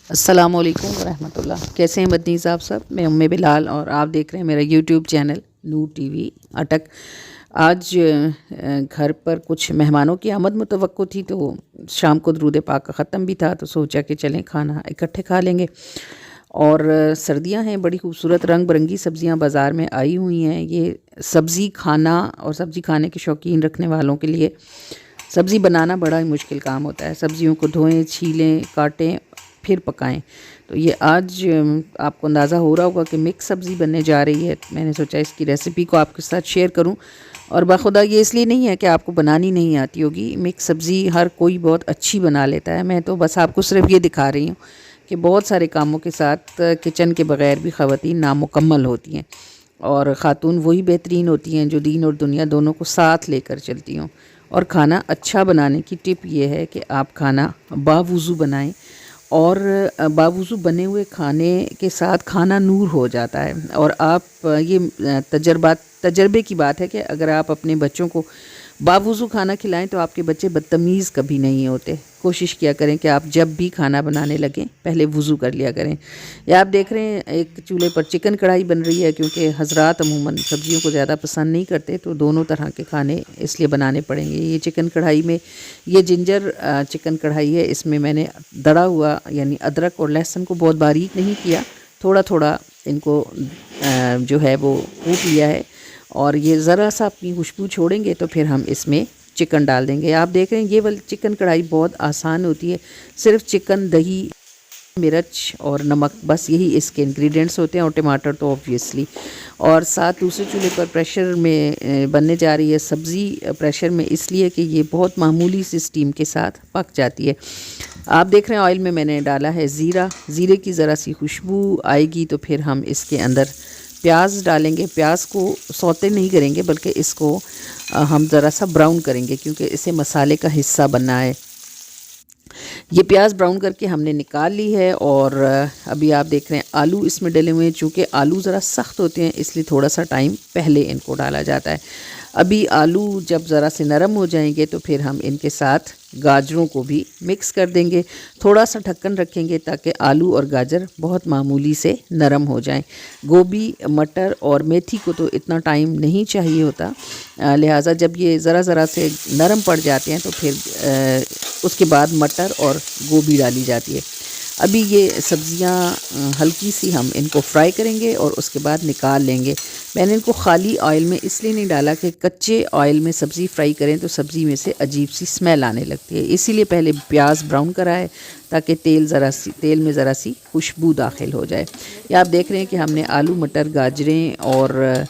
अस्सलामुअलैकुम वरहमतुल्लाह। कैसे हैं मदनी साहब सब। मैं उम्मे बिलाल और आप देख रहे हैं मेरा यूट्यूब चैनल नूर टीवी अटक। आज घर पर कुछ मेहमानों की आमद मुतवक्को थी, तो शाम को दरूद पाक का ख़त्म भी था, तो सोचा कि चलें खाना इकट्ठे खा लेंगे। और सर्दियां हैं, बड़ी खूबसूरत रंग बिरंगी सब्ज़ियां बाज़ार में आई हुई हैं। ये सब्ज़ी खाना और सब्ज़ी खाने के शौकीन रखने वालों के लिए सब्ज़ी बनाना बड़ा ही मुश्किल काम होता है। सब्ज़ियों को धोएं, छीलें, काटें, फिर पकाएं। तो ये आज आपको अंदाज़ा हो रहा होगा कि मिक्स सब्ज़ी बनने जा रही है। मैंने सोचा इसकी रेसिपी को आपके साथ शेयर करूं। और बाखुदा ये इसलिए नहीं है कि आपको बनानी नहीं आती होगी। मिक्स सब्ज़ी हर कोई बहुत अच्छी बना लेता है। मैं तो बस आपको सिर्फ ये दिखा रही हूँ कि बहुत सारे कामों के साथ किचन के बग़ैर भी ख़वातीन नामुकम्मल होती हैं, और ख़ातून वही बेहतरीन होती हैं जो दीन और दुनिया दोनों को साथ लेकर चलती हों। और खाना अच्छा बनाने की टिप ये है कि आप खाना बावुज़ू बनाएं, और बावुज़ू बने हुए खाने के साथ खाना नूर हो जाता है। और आप ये तजर्बे की बात है कि अगर आप अपने बच्चों को बावुज़ू खाना खिलाएं तो आपके बच्चे बदतमीज़ कभी नहीं होते। कोशिश किया करें कि आप जब भी खाना बनाने लगें पहले वुज़ू कर लिया करें। या आप देख रहे हैं एक चूल्हे पर चिकन कढ़ाई बन रही है, क्योंकि हज़रात अमूमन सब्ज़ियों को ज़्यादा पसंद नहीं करते, तो दोनों तरह के खाने इसलिए बनाने पड़ेंगे। ये चिकन कढ़ाई में ये जिंजर चिकन कढ़ाई है, इसमें मैंने दड़ा हुआ यानी अदरक और लहसुन को बहुत बारीक नहीं किया, थोड़ा थोड़ा इनको जो है वो कूट लिया है। और ये ज़रा सा अपनी खुशबू छोड़ेंगे तो फिर हम इसमें चिकन डाल देंगे। आप देख रहे हैं ये वाली चिकन कढ़ाई बहुत आसान होती है। सिर्फ चिकन, दही, मिर्च और नमक, बस यही इसके इंग्रेडिएंट्स होते हैं, और टमाटर तो ऑब्वियसली। और साथ दूसरे चूल्हे पर प्रेशर में बनने जा रही है सब्ज़ी, प्रेशर में इसलिए कि ये बहुत मामूली सी स्टीम के साथ पक जाती है। आप देख रहे हैं ऑयल में मैंने डाला है ज़ीरा। ज़ीरे की ज़रा सी खुशबू आएगी तो फिर हम इसके अंदर प्याज डालेंगे। प्याज को सौते नहीं करेंगे, बल्कि इसको हम ज़रा सा ब्राउन करेंगे, क्योंकि इसे मसाले का हिस्सा बनना है। ये प्याज ब्राउन करके हमने निकाल ली है। और अभी आप देख रहे हैं आलू इसमें डले हुए हैं। चूँकि आलू ज़रा सख्त होते हैं इसलिए थोड़ा सा टाइम पहले इनको डाला जाता है। अभी आलू जब ज़रा से नरम हो जाएंगे तो फिर हम इनके साथ गाजरों को भी मिक्स कर देंगे। थोड़ा सा ढक्कन रखेंगे ताकि आलू और गाजर बहुत मामूली से नरम हो जाएं। गोभी, मटर और मेथी को तो इतना टाइम नहीं चाहिए होता, लिहाजा जब ये ज़रा ज़रा से नरम पड़ जाते हैं तो फिर उसके बाद मटर और गोभी डाली जाती है। अभी ये सब्ज़ियाँ हल्की सी हम इनको फ्राई करेंगे और उसके बाद निकाल लेंगे। मैंने इनको खाली ऑयल में इसलिए नहीं डाला कि कच्चे ऑयल में सब्ज़ी फ्राई करें तो सब्ज़ी में से अजीब सी स्मेल आने लगती है, इसीलिए पहले प्याज ब्राउन करा है ताकि तेल में ज़रा सी खुशबू दाखिल हो जाए। या आप देख रहे हैं कि हमने आलू, मटर, गाजरें और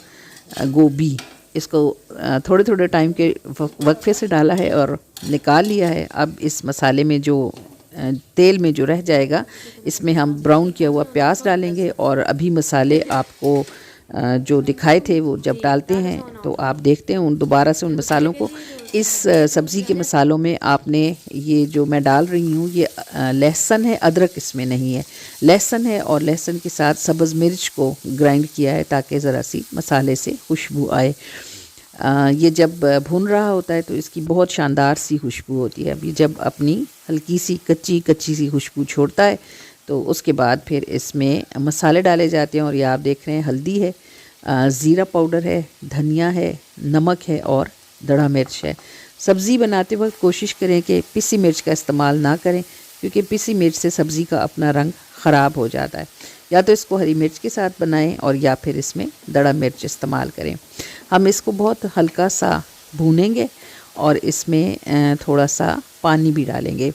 गोभी इसको थोड़े थोड़े टाइम के वक्फे से डाला है और निकाल लिया है। अब इस मसाले में जो तेल में जो रह जाएगा इसमें हम ब्राउन किया हुआ प्याज डालेंगे। और अभी मसाले आपको जो दिखाए थे वो जब डालते हैं तो आप देखते हैं दोबारा से उन मसालों को। इस सब्ज़ी के मसालों में आपने ये जो मैं डाल रही हूँ ये लहसुन है, अदरक इसमें नहीं है। लहसुन है और लहसुन के साथ सब्ज़ मिर्च को ग्राइंड किया है ताकि ज़रा सी मसाले से खुशबू आए। ये जब भून रहा होता है तो इसकी बहुत शानदार सी खुशबू होती है। अभी जब अपनी हल्की सी कच्ची सी खुशबू छोड़ता है तो उसके बाद फिर इसमें मसाले डाले जाते हैं। और ये आप देख रहे हैं हल्दी है, ज़ीरा पाउडर है, धनिया है, नमक है और दड़ा मिर्च है। सब्ज़ी बनाते वक्त कोशिश करें कि पिसी मिर्च का इस्तेमाल ना करें, क्योंकि पिसी मिर्च से सब्ज़ी का अपना रंग ख़राब हो जाता है। या तो इसको हरी मिर्च के साथ बनाएं और या फिर इसमें दड़ा मिर्च इस्तेमाल करें। हम इसको बहुत हल्का सा भूनेंगे और इसमें थोड़ा सा पानी भी डालेंगे।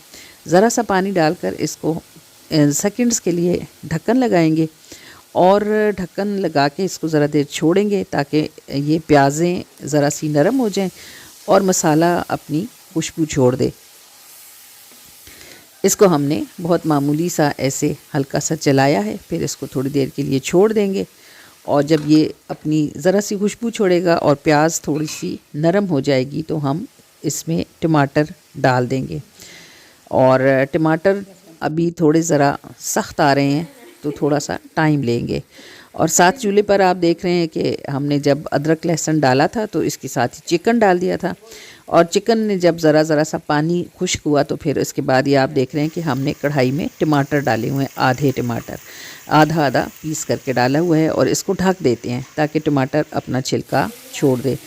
ज़रा सा पानी डालकर इसको सेकंड्स के लिए ढक्कन लगाएंगे और ढक्कन लगा के इसको ज़रा देर छोड़ेंगे ताकि ये प्याज़ें ज़रा सी नरम हो जाएं और मसाला अपनी खुशबू छोड़ दे। इसको हमने बहुत मामूली सा ऐसे हल्का सा चलाया है, फिर इसको थोड़ी देर के लिए छोड़ देंगे। और जब ये अपनी ज़रा सी खुशबू छोड़ेगा और प्याज थोड़ी सी नरम हो जाएगी तो हम इसमें टमाटर डाल देंगे। और टमाटर अभी थोड़े ज़रा सख्त आ रहे हैं तो थोड़ा सा टाइम लेंगे। और साथ चूल्हे पर आप देख रहे हैं कि हमने जब अदरक लहसुन डाला था तो इसके साथ ही चिकन डाल दिया था। और चिकन ने जब ज़रा ज़रा सा पानी खुश्क हुआ तो फिर इसके बाद ये आप देख रहे हैं कि हमने कढ़ाई में टमाटर डाले हुए हैं, आधे टमाटर आधा आधा पीस करके डाला हुआ है और इसको ढक देते हैं ताकि टमाटर अपना छिलका छोड़ दे।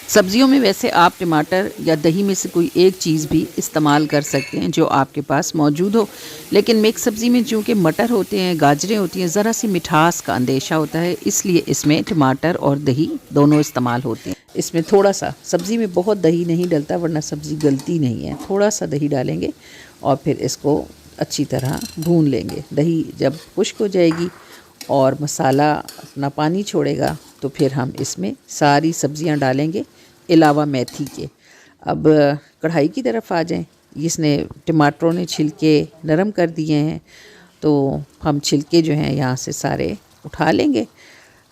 सब्जियों में वैसे आप टमाटर या दही में से कोई एक चीज़ भी इस्तेमाल कर सकते हैं जो आपके पास मौजूद हो, लेकिन मिक्स सब्ज़ी में चूँकि मटर होते हैं, गाजरें होती हैं, ज़रा सी मिठास का अंदेशा होता है, इसलिए इसमें टमाटर और दही दोनों इस्तेमाल होते हैं। इसमें थोड़ा सा, सब्ज़ी में बहुत दही नहीं डलता वरना सब्ज़ी गलती नहीं है, थोड़ा सा दही डालेंगे और फिर इसको अच्छी तरह भून लेंगे। दही जब खुश्क हो जाएगी और मसाला अपना पानी छोड़ेगा तो फिर हम इसमें सारी सब्जियां डालेंगे अलावा मेथी के। अब कढ़ाई की तरफ आ जाएं। इसने टमाटरों ने छिलके नरम कर दिए हैं तो हम छिलके जो हैं यहाँ से सारे उठा लेंगे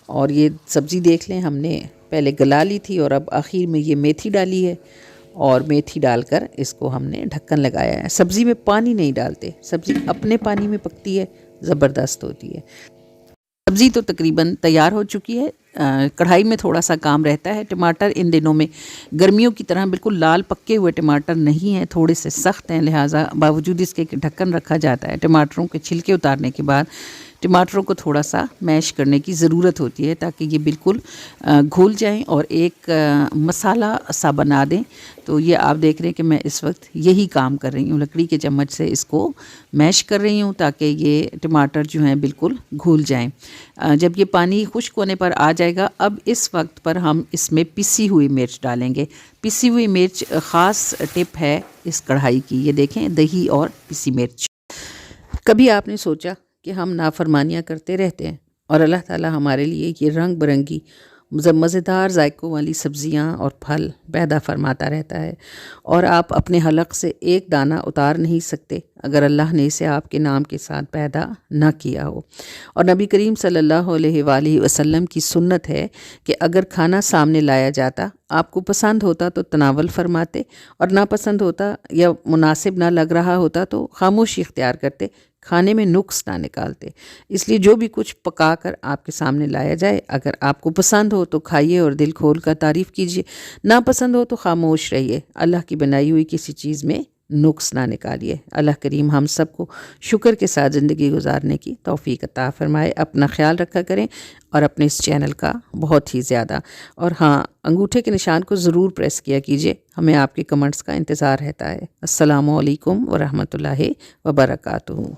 और ये सब्ज़ी देख लें हमने पहले गला ली थी और अब आखिर में ये मेथी डाली है और मेथी डालकर इसको हमने ढक्कन लगाया है। सब्ज़ी में पानी नहीं डालते, सब्ज़ी अपने पानी में पकती है, ज़बरदस्त होती है। सब्ज़ी तो तकरीबन तैयार हो चुकी है। कढ़ाई में थोड़ा सा काम रहता है। टमाटर इन दिनों में गर्मियों की तरह बिल्कुल लाल पक्के हुए टमाटर नहीं हैं, थोड़े से सख्त हैं, लिहाजा बावजूद इसके कि ढक्कन रखा जाता है, टमाटरों के छिलके उतारने के बाद टमाटरों को थोड़ा सा मैश करने की ज़रूरत होती है ताकि ये बिल्कुल घुल जाएं और एक मसाला सा बना दें। तो ये आप देख रहे हैं कि मैं इस वक्त यही काम कर रही हूँ, लकड़ी के चम्मच से इसको मैश कर रही हूँ ताकि ये टमाटर जो हैं बिल्कुल घुल जाएं। जब ये पानी खुश्क होने पर आ जाएगा, अब इस वक्त पर हम इसमें पिसी हुई मिर्च डालेंगे। पिसी हुई मिर्च ख़ास टिप है इस कढ़ाई की, ये देखें, दही और पिसी मिर्च। कभी आपने सोचा कि हम नाफरमानियाँ करते रहते हैं और अल्लाह ताला हमारे लिए ये रंग बिरंगी मज़ेदार जायकों वाली सब्ज़ियाँ और फल पैदा फरमाता रहता है और आप अपने हलक से एक दाना उतार नहीं सकते अगर अल्लाह ने इसे आपके नाम के साथ पैदा ना किया हो। और नबी करीम सल्लल्लाहु अलैहि वसल्लम की सुन्नत है कि अगर खाना सामने लाया जाता, आपको पसंद होता तो तनावल फरमाते और ना पसंद होता या मुनासिब ना लग रहा होता तो खामोशी इख्तियार करते, खाने में नुक्स ना निकालते। इसलिए जो भी कुछ पका कर आपके सामने लाया जाए, अगर आपको पसंद हो तो खाइए और दिल खोल कर तारीफ़ कीजिए, ना पसंद हो तो खामोश रहिए। अल्लाह की बनाई हुई किसी चीज़ में नुक्स ना निकालिए। अल्लाह करीम हम सबको शुक्र के साथ ज़िंदगी गुजारने की तौफ़ीक अता फ़रमाए। अपना ख्याल रखा करें और अपने इस चैनल का बहुत ही ज़्यादा, और हाँ, अंगूठे के निशान को ज़रूर प्रेस किया कीजिए, हमें आपके कमेंट्स का इंतज़ार रहता है। अस्सलामु अलैकुम व रहमतुल्लाहि व बरकातुहू।